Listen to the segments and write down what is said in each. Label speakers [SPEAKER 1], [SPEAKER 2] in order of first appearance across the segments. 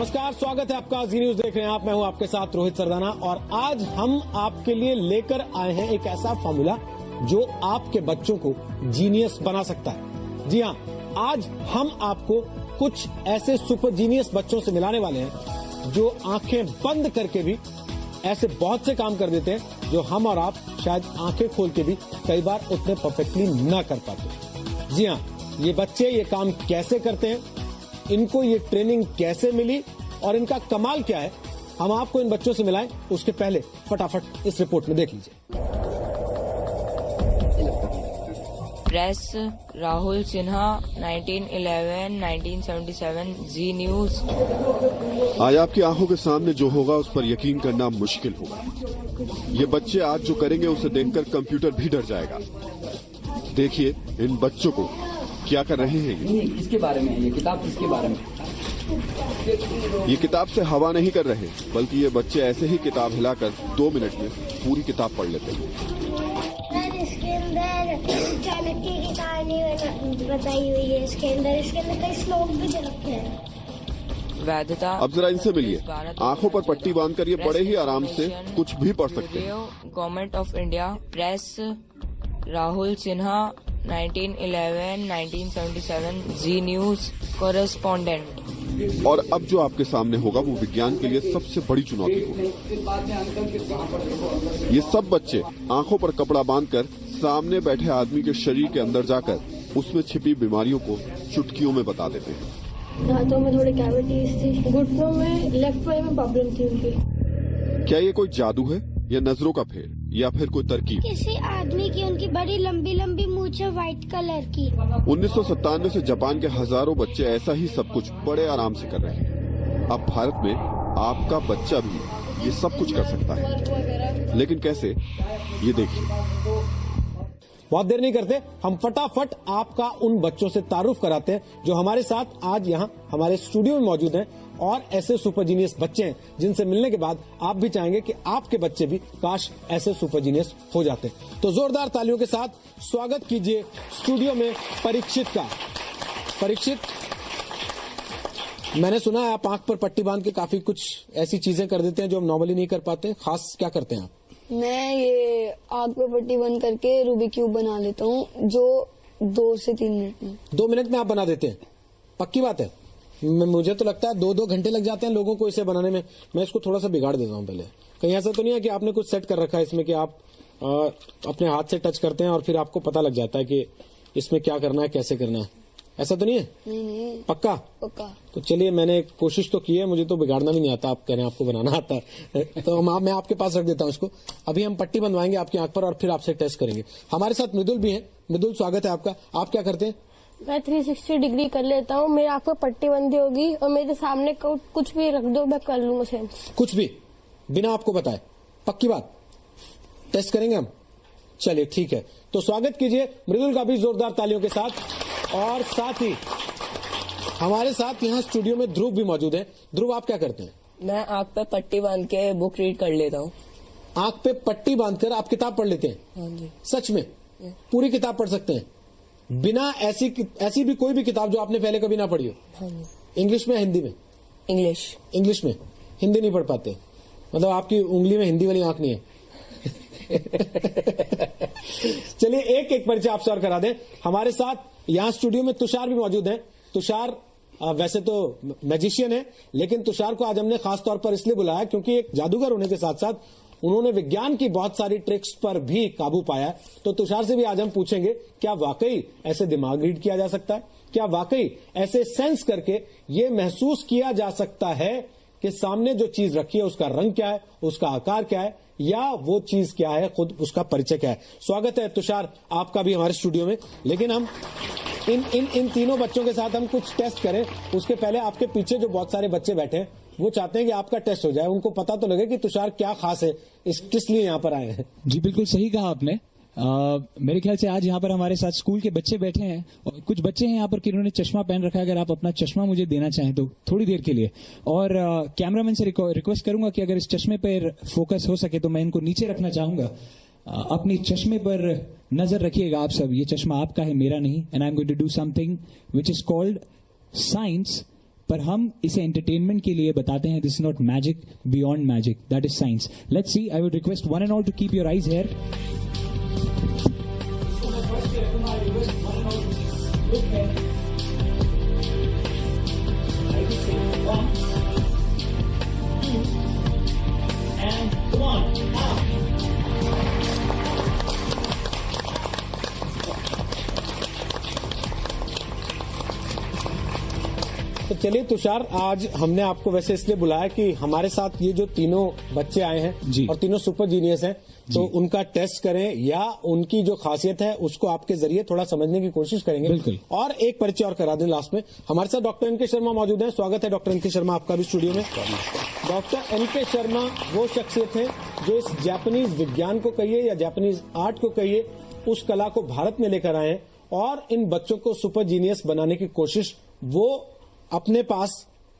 [SPEAKER 1] नमस्कार, स्वागत है आपका जी न्यूज देख रहे हैं आप। मैं हूं आपके साथ रोहित सरदाना और आज हम आपके लिए लेकर आए हैं एक ऐसा फॉर्मूला जो आपके बच्चों को जीनियस बना सकता है। जी हां, आज हम आपको कुछ ऐसे सुपर जीनियस बच्चों से मिलाने वाले हैं जो आंखें बंद करके भी ऐसे बहुत से काम कर देते हैं जो हम और आप शायद आंखें खोल के भी कई बार उतने परफेक्टली ना कर पाते। जी हां, ये बच्चे ये काम कैसे करते हैं, इनको ये ट्रेनिंग कैसे मिली और इनका कमाल क्या है, हम आपको इन बच्चों से मिलाएं। उसके पहले फटाफट इस रिपोर्ट में देख लीजिए।
[SPEAKER 2] Press Rahul Sinha 1911-1977 Zee news.
[SPEAKER 3] आज आपकी आंखों के सामने जो होगा उस पर यकीन करना मुश्किल होगा। ये बच्चे आज जो करेंगे उसे देखकर कंप्यूटर भी डर जाएगा। देखिए इन बच्चों को क्या कर रहे हैं।
[SPEAKER 4] इसके बारे में ये किताब किसके बारे में?
[SPEAKER 3] ये किताब से हवा नहीं कर रहे, बल्कि ये बच्चे ऐसे ही किताब हिलाकर 2 मिनट में पूरी किताब पढ़ लेते हैं।
[SPEAKER 5] इसके अंदर चाणक्य की कहानी बताई हुई है। इसके अंदर कई श्लोक भी रखे हैं।
[SPEAKER 2] वैधता।
[SPEAKER 3] अब जरा इनसे मिलिए। आंखों पर पट्टी बांधकर ये बड़े ही आराम से कुछ भी पढ़ सकते हैं।
[SPEAKER 2] Government of India. Press Rahul Sinha 1911-1977 Zee News correspondent.
[SPEAKER 3] और अब जो आपके सामने होगा वो विज्ञान के लिए सबसे बड़ी चुनौती होगी। ये सब बच्चे आंखों पर कपड़ा बांधकर सामने बैठे आदमी के शरीर के अंदर जाकर उसमें छिपी बीमारियों को चुटकियों में बता देते हैं।
[SPEAKER 5] दांतों में थोड़ी कैविटीज थी, घुटनों में, लेफ्ट पाई में प्रॉब्लम थी उनकी। क्या
[SPEAKER 3] ये कोई जादू है या नजरों का फेर या फिर कोई तरकीब?
[SPEAKER 5] किसी आदमी की उनकी बड़ी लंबी लंबी मूंछ है व्हाइट कलर की।
[SPEAKER 3] 1997 से जापान के हजारों बच्चे ऐसा ही सब कुछ बड़े आराम से कर रहे हैं। अब भारत में आपका बच्चा भी ये सब कुछ कर सकता है, लेकिन कैसे, ये देखिए।
[SPEAKER 1] बहुत देर नहीं करते, हम फटाफट आपका उन बच्चों से तारुफ कराते हैं जो हमारे साथ आज यहाँ हमारे स्टूडियो में मौजूद हैं और ऐसे सुपर जीनियस बच्चे हैं जिनसे मिलने के बाद आप भी चाहेंगे कि आपके बच्चे भी काश ऐसे सुपर जीनियस हो जाते। तो जोरदार तालियों के साथ स्वागत कीजिए स्टूडियो में परीक्षित का। परीक्षित, मैंने सुना है आप आंख पर पट्टी बांध के काफी कुछ ऐसी चीजें कर देते हैं जो हम नॉर्मली नहीं कर पाते। खास क्या करते हैं आप?
[SPEAKER 6] मैं ये आग पे पट्टी बंद करके रूबिक क्यूब बना लेता हूँ, जो 2 से 3 मिनट में।
[SPEAKER 1] 2 मिनट में आप बना देते हैं? पक्की बात है? मुझे तो लगता है 2-2 घंटे लग जाते हैं लोगों को इसे बनाने में। मैं इसको थोड़ा सा बिगाड़ देता हूँ पहले। कहीं ऐसा तो नहीं है कि आपने कुछ सेट कर रखा है इसमें कि आप अपने हाथ से टच करते हैं और फिर आपको पता लग जाता है कि इसमें क्या करना है, कैसे करना है? ऐसा तो नहीं है?
[SPEAKER 6] नहीं।
[SPEAKER 1] पक्का?
[SPEAKER 6] पक्का।
[SPEAKER 1] तो चलिए, मैंने कोशिश तो की है, मुझे तो बिगाड़ना भी नहीं आता। आप कह रहे हैं आपको बनाना आता है तो मैं आपके पास रख देता हूँ इसको। अभी हम पट्टी बनवाएंगे आपकी आंख पर और फिर आपसे टेस्ट करेंगे। हमारे साथ मृदुल भी है। मृदुल, स्वागत है आपका। आप क्या करते हैं?
[SPEAKER 7] मैं 360 डिग्री कर लेता हूँ। मेरी आंख पर पट्टी बंदी होगी और मेरे सामने कुछ भी रख दो, मैं कर लूंगा सेंस। कुछ भी बिना आपको बताए? पक्की बात? टेस्ट करेंगे हम। चलिए ठीक है, तो स्वागत कीजिए मृदुल का भी जोरदार तालियों के साथ। और साथ ही हमारे साथ यहाँ स्टूडियो में ध्रुव भी मौजूद है। ध्रुव, आप क्या करते हैं?
[SPEAKER 2] मैं आंख पे पट्टी बांध के बुक रीड कर लेता हूँ।
[SPEAKER 1] आंख पे पट्टी बांधकर आप किताब पढ़ लेते हैं?
[SPEAKER 2] हाँ जी।
[SPEAKER 1] सच में? पूरी किताब पढ़ सकते हैं बिना ऐसी भी कोई भी किताब जो आपने पहले कभी ना पढ़ी हो?
[SPEAKER 2] हाँ जी।
[SPEAKER 1] इंग्लिश में या हिंदी में? इंग्लिश में। हिंदी नहीं पढ़ पाते? मतलब आपकी उंगली में हिंदी वाली आंख नहीं है? चलिए एक एक परिचय आपसे और करा दें। हमारे साथ यहाँ स्टूडियो में तुषार भी मौजूद हैं। तुषार वैसे तो मैजिशियन है, लेकिन तुषार को आज हमने खास तौर पर इसलिए बुलाया क्योंकि एक जादूगर होने के साथ साथ उन्होंने विज्ञान की बहुत सारी ट्रिक्स पर भी काबू पाया। तो तुषार से भी आज हम पूछेंगे, क्या वाकई ऐसे दिमाग रीड किया जा सकता है? क्या वाकई ऐसे सेंस करके ये महसूस किया जा सकता है कि सामने जो चीज रखी है उसका रंग क्या है, उसका आकार क्या है, या वो चीज क्या है, खुद उसका परिचय क्या है? स्वागत है तुषार आपका भी हमारे स्टूडियो में। लेकिन हम इन तीनों बच्चों के साथ हम कुछ टेस्ट करें उसके पहले आपके पीछे जो बहुत सारे बच्चे बैठे हैं वो चाहते हैं कि आपका टेस्ट हो जाए, उनको पता तो लगे कि तुषार क्या खास है, किस लिए यहाँ पर आए हैं।
[SPEAKER 8] जी बिल्कुल सही कहा आपने। मेरे ख्याल से आज यहाँ पर हमारे साथ स्कूल के बच्चे बैठे हैं और कुछ बच्चे हैं यहाँ पर कि उन्होंने चश्मा पहन रखा है। अगर आप अपना चश्मा मुझे देना चाहें तो थोड़ी देर के लिए, और कैमरामैन से रिक्वेस्ट करूंगा कि अगर इस चश्मे पर फोकस हो सके तो मैं इनको नीचे रखना चाहूंगा। अपनी चश्मे पर नजर रखिएगा आप सब। ये चश्मा आपका है, मेरा नहीं। And I am going to do something which is called science पर हम इसे एंटरटेनमेंट के लिए बताते हैं. This is not magic, beyond magic, that is science. Let's see. I would request one and all to keep your eyes here.
[SPEAKER 1] तो चलिए तुषार, आज हमने आपको वैसे इसलिए बुलाया कि हमारे साथ ये जो तीनों बच्चे आए हैं
[SPEAKER 8] जी.
[SPEAKER 1] और तीनों सुपर जीनियस हैं, तो उनका टेस्ट करें या उनकी जो खासियत है उसको आपके जरिए थोड़ा समझने की कोशिश करेंगे.
[SPEAKER 8] बिल्कुल.
[SPEAKER 1] और एक परिचय और करा दें लास्ट में. हमारे साथ डॉक्टर एनके शर्मा मौजूद हैं. स्वागत है डॉक्टर एनके शर्मा आपका भी स्टूडियो में. डॉक्टर एनके शर्मा वो शख्सियत है जो इस जापानीज विज्ञान को कहिए या जापानीज आर्ट को कहिए, उस कला को भारत में लेकर आए हैं और इन बच्चों को सुपर जीनियस बनाने की कोशिश वो अपने पास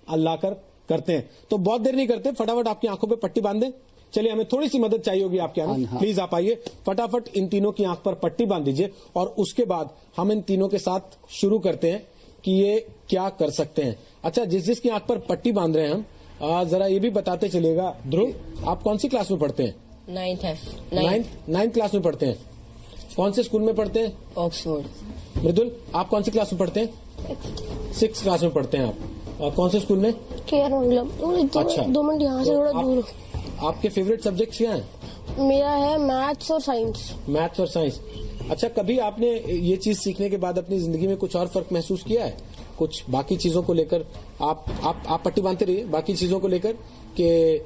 [SPEAKER 1] लाकर करते हैं. तो बहुत देर नहीं करते, फटाफट आपकी आंखों पे पट्टी बांध दें. चलिए, हमें थोड़ी सी मदद चाहिए होगी आपके यहाँ. प्लीज आप आइए, फटाफट इन तीनों की आंख पर पट्टी बांध दीजिए और उसके बाद हम इन तीनों के साथ शुरू करते हैं कि ये क्या कर सकते हैं. अच्छा, जिसकी आंख पर पट्टी बांध रहे हैं हम, जरा ये भी बताते चलिएगा. ध्रुव, आप कौन सी क्लास में पढ़ते हैं? नाइन्थ क्लास में पढ़ते हैं. कौन से स्कूल में पढ़ते हैं?
[SPEAKER 2] ऑक्सफोर्ड.
[SPEAKER 1] मृदुल, आप कौन सी क्लास में पढ़ते हैं? 6th क्लास में पढ़ते हैं आप. और कौन से स्कूल में?
[SPEAKER 7] केयर मतलब. अच्छा, 2 मिनट यहाँ से थोड़ा दूर.
[SPEAKER 1] आपके फेवरेट सब्जेक्ट्स क्या हैं?
[SPEAKER 7] मेरा है मैथ्स और साइंस.
[SPEAKER 1] मैथ्स और साइंस. अच्छा, कभी आपने ये चीज सीखने के बाद अपनी जिंदगी में कुछ और फर्क महसूस किया है? कुछ बाकी चीजों को लेकर आप पट्टी बांधते रहिए. बाकी चीजों को लेकर कि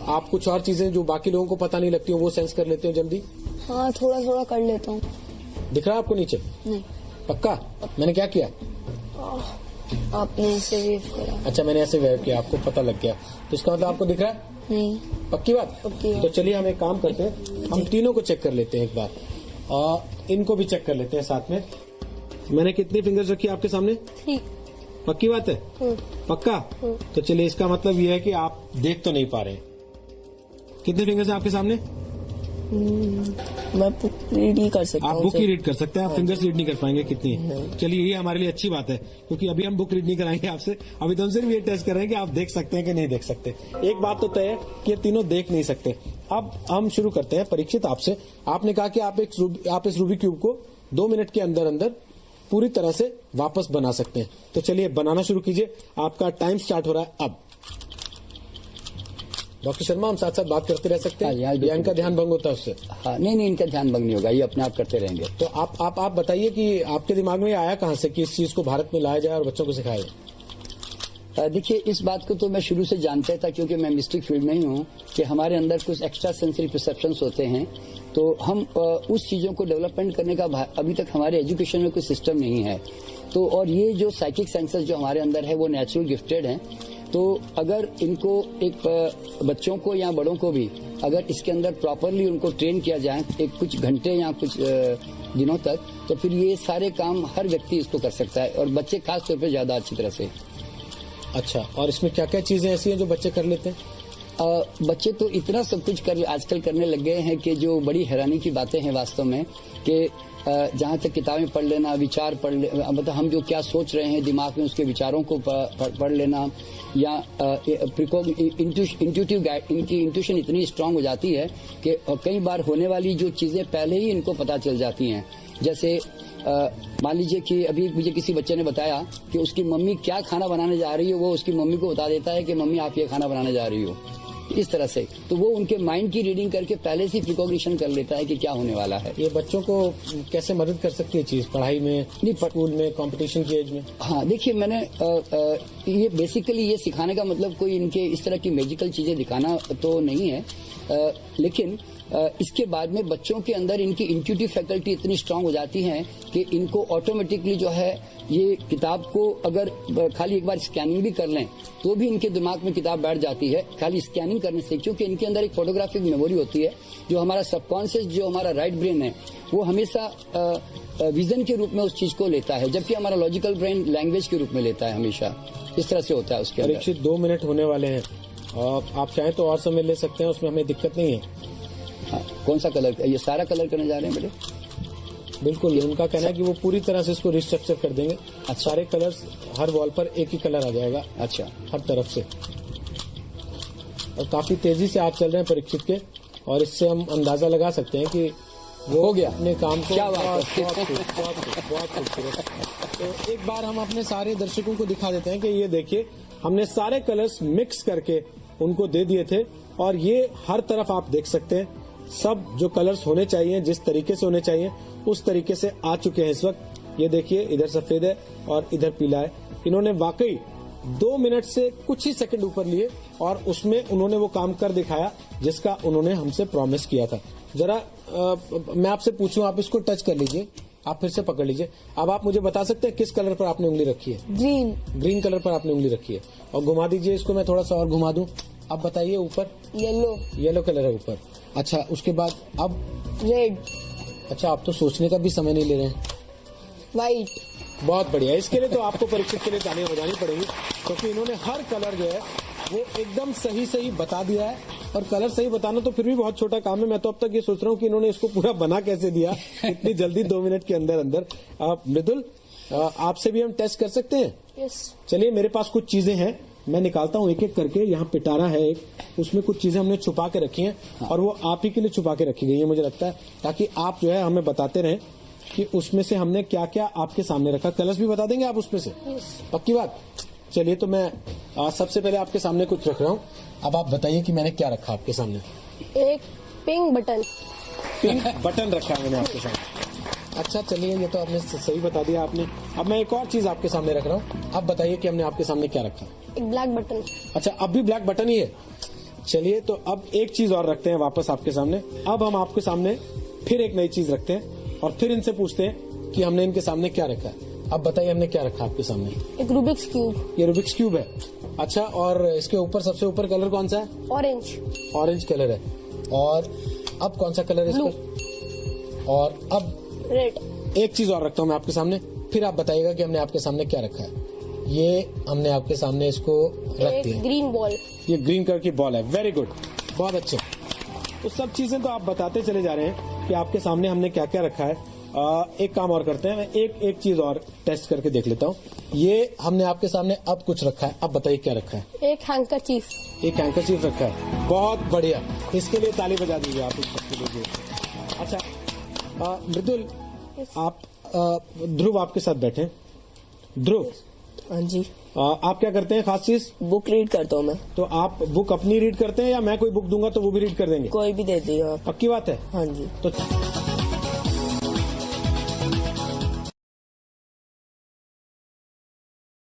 [SPEAKER 1] आप कुछ और चीजें जो बाकी लोगों को पता नहीं लगती हो वो सेंस कर लेते हो जल्दी?
[SPEAKER 6] हाँ, थोड़ा थोड़ा कर लेता हूँ.
[SPEAKER 1] दिख रहा है आपको नीचे?
[SPEAKER 6] नहीं.
[SPEAKER 1] पक्का? मैंने क्या किया?
[SPEAKER 6] आपने ऐसे वेव करा.
[SPEAKER 1] अच्छा, मैंने ऐसे वेव किया, आपको पता लग गया. तो इसका मतलब आपको दिख रहा है?
[SPEAKER 6] नहीं.
[SPEAKER 1] पक्की बात?
[SPEAKER 6] पक्की बात.
[SPEAKER 1] तो चलिए हम एक काम करते हैं, हम तीनों को चेक कर लेते हैं एक बार और इनको भी चेक कर लेते हैं साथ में. मैंने कितनी फिंगर्स रखी आपके सामने?
[SPEAKER 7] 3.
[SPEAKER 1] पक्की बात है? पक्का? तो चलिए, इसका मतलब ये है कि आप देख तो नहीं पा रहे हैं. कितने फिंगर्स हैं आपके सामने?
[SPEAKER 2] मैं बुक रीड ही कर सकता हूँ.
[SPEAKER 1] आप बुक ही रीड कर सकते हैं, आप फिंगर्स रीड नहीं कर पाएंगे कितनी. चलिए, ये हमारे लिए अच्छी बात है क्योंकि अभी हम बुक रीड नहीं कराएंगे आपसे. अभी तो हम सिर्फ ये टेस्ट कर रहे हैं कि आप देख सकते हैं कि नहीं देख सकते. एक बात तो तय है कि ये तीनों देख नहीं सकते. अब हम शुरू करते हैं. परीक्षित, आपसे आपने कहा कि आप इस रूबिक क्यूब को 2 मिनट के अंदर अंदर पूरी तरह से वापस बना सकते हैं. तो चलिए, बनाना शुरू कीजिए. आपका टाइम स्टार्ट हो रहा है अब. डॉक्टर शर्मा, हम साथ साथ बात करते रह सकते हैं या इनका ध्यान भंग होता है उससे?
[SPEAKER 4] हाँ, नहीं, इनका ध्यान भंग नहीं होगा, ये अपने आप करते रहेंगे.
[SPEAKER 1] तो आप बताइए कि आपके दिमाग में आया कहाँ से कि इस चीज को भारत में लाया जाए और बच्चों को सिखाया जाए?
[SPEAKER 4] देखिए, इस बात को तो मैं शुरू से जानता था क्योंकि मैं मिस्टिक फील्ड में ही हूँ कि हमारे अंदर कुछ एक्स्ट्रा सेंसरी परसेप्शंस होते हैं. तो हम उस चीजों को डेवलपमेंट करने का अभी तक हमारे एजुकेशन में कोई सिस्टम नहीं है. तो और ये जो साइकिक सेंसर्स जो हमारे अंदर है वो नेचुरल गिफ्टेड हैं. तो अगर इनको एक बच्चों को या बड़ों को भी अगर इसके अंदर प्रॉपरली उनको ट्रेन किया जाए एक कुछ घंटे या कुछ दिनों तक, तो फिर ये सारे काम हर व्यक्ति इसको कर सकता है और बच्चे खास तौर पे ज्यादा अच्छी तरह से.
[SPEAKER 1] अच्छा, और इसमें क्या क्या चीजें ऐसी हैं जो बच्चे कर लेते हैं?
[SPEAKER 4] बच्चे तो इतना सब कुछ आजकल करने लग गए हैं कि जो बड़ी हैरानी की बातें हैं वास्तव में कि जहाँ तक किताबें पढ़ लेना, विचार पढ़ मतलब हम जो क्या सोच रहे हैं दिमाग में उसके विचारों को पढ़ लेना या इनकी इंट्यूशन इतनी स्ट्रांग हो जाती है कि कई बार होने वाली जो चीजें पहले ही इनको पता चल जाती हैं. जैसे मान लीजिए कि अभी मुझे किसी बच्चे ने बताया कि उसकी मम्मी क्या खाना बनाने जा रही है, वो उसकी मम्मी को बता देता है कि मम्मी आप ये खाना बनाने जा रही हो. इस तरह से तो वो उनके माइंड की रीडिंग करके पहले से प्रिकॉग्निशन कर लेता है कि क्या होने वाला है.
[SPEAKER 1] ये बच्चों को कैसे मदद कर सकती है चीज पढ़ाई में, स्कूल में, कंपटीशन की एज में?
[SPEAKER 4] हाँ, देखिए, मैंने ये बेसिकली ये सिखाने का मतलब कोई इनके इस तरह की मैजिकल चीजें दिखाना तो नहीं है, लेकिन इसके बाद में बच्चों के अंदर इनकी इंट्यूटिव फैकल्टी इतनी स्ट्रांग हो जाती है कि इनको ऑटोमेटिकली जो है ये किताब को अगर खाली एक बार स्कैनिंग भी कर लें तो भी इनके दिमाग में किताब बैठ जाती है खाली स्कैनिंग करने से, क्योंकि इनके अंदर एक फोटोग्राफिक मेमोरी होती है. जो हमारा सबकॉन्शियस, जो हमारा राइट ब्रेन है, वो हमेशा विजन के रूप में उस चीज को लेता है, जबकि हमारा लॉजिकल ब्रेन लैंग्वेज के रूप में लेता है हमेशा. इस तरह से होता है उसके अंदर.
[SPEAKER 1] परीक्षित 2 मिनट होने वाले हैं और आप चाहें तो और समय ले सकते हैं, उसमें हमें दिक्कत नहीं है.
[SPEAKER 4] हाँ, कौन सा कलर? ये सारा कलर करने जा रहे हैं बेटे?
[SPEAKER 1] बिल्कुल, उनका कहना है कि वो पूरी तरह से इसको रिस्ट्रक्चर कर देंगे। सारे कलर्स हर वॉल पर एक ही कलर आ जाएगा।
[SPEAKER 4] अच्छा,
[SPEAKER 1] हर तरफ से। और काफी तेजी से आप चल रहे हैं परीक्षित के, और इससे हम अंदाजा लगा सकते हैं कि वो
[SPEAKER 4] हो गया
[SPEAKER 1] अपने काम को
[SPEAKER 4] क्या बात है।
[SPEAKER 1] बहुत खूबसूरत। तो एक बार हम अपने सारे दर्शकों को दिखा देते हैं कि ये देखिए, हमने सारे कलर्स मिक्स करके उनको दे दिए थे, और ये हर तरफ आप देख सकते हैं सब जो कलर्स होने चाहिए, जिस तरीके से होने चाहिए उस तरीके से आ चुके हैं इस वक्त। ये देखिए, इधर सफेद है और इधर पीला है। इन्होंने वाकई 2 मिनट से कुछ ही सेकंड ऊपर लिए और उसमें उन्होंने वो काम कर दिखाया जिसका उन्होंने हमसे प्रॉमिस किया था। जरा मैं आपसे पूछूं, आप इसको टच कर लीजिए, आप फिर से पकड़ लीजिए। अब आप मुझे बता सकते हैं किस कलर पर आपने उंगली रखी है?
[SPEAKER 6] ग्रीन।
[SPEAKER 1] ग्रीन कलर पर आपने उंगली रखी है। और घुमा दीजिए इसको, मैं थोड़ा सा और घुमा दूं। अब बताइए, ऊपर
[SPEAKER 6] येलो।
[SPEAKER 1] येलो कलर है ऊपर। अच्छा, उसके बाद अब
[SPEAKER 6] रेड।
[SPEAKER 1] अच्छा, आप तो सोचने का भी समय नहीं ले रहे हैं।
[SPEAKER 6] वाइट।
[SPEAKER 1] बहुत बढ़िया। इसके लिए तो आपको परीक्षित के लिए तालियां बजानी पड़ेगी, क्योंकि इन्होंने हर कलर जो है वो एकदम सही बता दिया है। और कलर सही बताना तो फिर भी बहुत छोटा काम है। मैं तो अब तक ये सोच रहा हूँ कि इन्होंने इसको पूरा बना कैसे दिया इतनी जल्दी, 2 मिनट के अंदर अंदर। मृदुल, आपसे भी हम टेस्ट कर सकते हैं?
[SPEAKER 7] यस।
[SPEAKER 1] चलिए, मेरे पास कुछ चीजें हैं, मैं निकालता हूँ एक एक करके। यहाँ पिटारा है एक, उसमें कुछ चीजें हमने छुपा के रखी हैं, और वो आप ही के लिए छुपा के रखी गई है मुझे लगता है, ताकि आप जो है हमें बताते रहें कि उसमें से हमने क्या क्या आपके सामने रखा। कलर्स भी बता देंगे आप उसमें से? पक्की बात। चलिए, तो मैं सबसे पहले आपके सामने कुछ रख रहा हूँ। अब आप बताइए कि मैंने क्या रखा आपके सामने।
[SPEAKER 7] एक पिंक बटन।
[SPEAKER 1] पिंक बटन रखा है मैंने आपके सामने। अच्छा, चलिए, ये तो आपने सही बता दिया आपने। अब मैं एक और चीज आपके सामने रख रहा हूँ, अब बताइए कि हमने आपके सामने क्या रखा।
[SPEAKER 7] एक ब्लैक बटन।
[SPEAKER 1] अच्छा, अब भी ब्लैक बटन ही है। चलिए, तो अब एक चीज और रखते हैं वापस आपके सामने। अब हम आपके सामने फिर एक नई चीज रखते हैं और फिर इनसे पूछते हैं कि हमने इनके सामने क्या रखा है। अब बताइए, हमने क्या रखा आपके सामने?
[SPEAKER 7] एक रूबिक्स क्यूब।
[SPEAKER 1] ये रूबिक्स क्यूब है। अच्छा, और इसके ऊपर सबसे ऊपर कलर कौन सा है?
[SPEAKER 7] ऑरेंज।
[SPEAKER 1] ऑरेंज कलर है। और अब कौन सा कलर है इस पर? और अब
[SPEAKER 7] रेड।
[SPEAKER 1] एक चीज और रखता हूँ मैं आपके सामने, फिर आप बताइएगा कि हमने आपके सामने क्या रखा है। ये हमने आपके सामने इसको रख
[SPEAKER 7] एक
[SPEAKER 1] दिया।
[SPEAKER 7] Green ball.
[SPEAKER 1] ये ग्रीन कलर की बॉल है। वेरी गुड, बहुत अच्छे। तो सब चीजें तो आप बताते चले जा रहे हैं कि आपके सामने हमने क्या क्या रखा है। एक काम और करते हैं, मैं एक चीज और टेस्ट करके देख लेता हूँ। ये हमने आपके सामने अब कुछ रखा है, अब बताइए क्या रखा है।
[SPEAKER 7] एक हैंकरचीफ।
[SPEAKER 1] एक हैंकरचीफ रखा है। बहुत बढ़िया, इसके लिए ताली बजा दीजिए आप इस सबके लिए। अच्छा, मृदुल, आप ध्रुव आपके साथ बैठे। ध्रुव,
[SPEAKER 2] हाँ जी,
[SPEAKER 1] आप क्या करते हैं खास चीज?
[SPEAKER 2] बुक रीड करता हूँ मैं।
[SPEAKER 1] तो आप बुक अपनी रीड करते हैं या मैं कोई बुक दूंगा तो वो भी रीड कर देंगे?
[SPEAKER 2] कोई भी दे दियो आप।
[SPEAKER 1] पक्की बात है?
[SPEAKER 2] हाँ जी।
[SPEAKER 1] तो